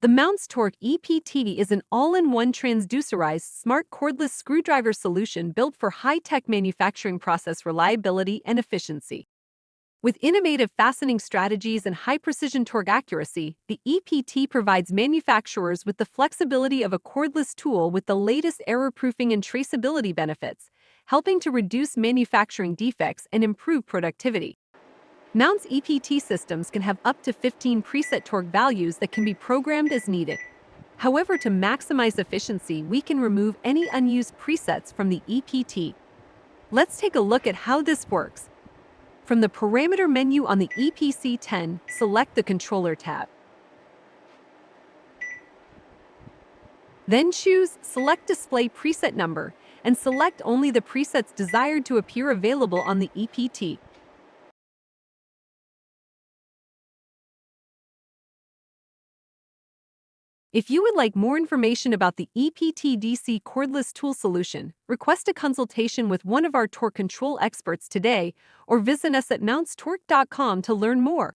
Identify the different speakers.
Speaker 1: The Mountz Torque EPT is an all-in-one transducerized smart cordless screwdriver solution built for high-tech manufacturing process reliability and efficiency. With innovative fastening strategies and high-precision torque accuracy, the EPT provides manufacturers with the flexibility of a cordless tool with the latest error-proofing and traceability benefits, helping to reduce manufacturing defects and improve productivity. Mountz EPT systems can have up to 15 preset torque values that can be programmed as needed. However, to maximize efficiency, we can remove any unused presets from the EPT. Let's take a look at how this works. From the parameter menu on the EPC-10, select the Controller tab. Then choose Select Display Preset Number and select only the presets desired to appear available on the EPT. If you would like more information about the EPT DC cordless tool solution, request a consultation with one of our torque control experts today or visit us at mountztorque.com to learn more.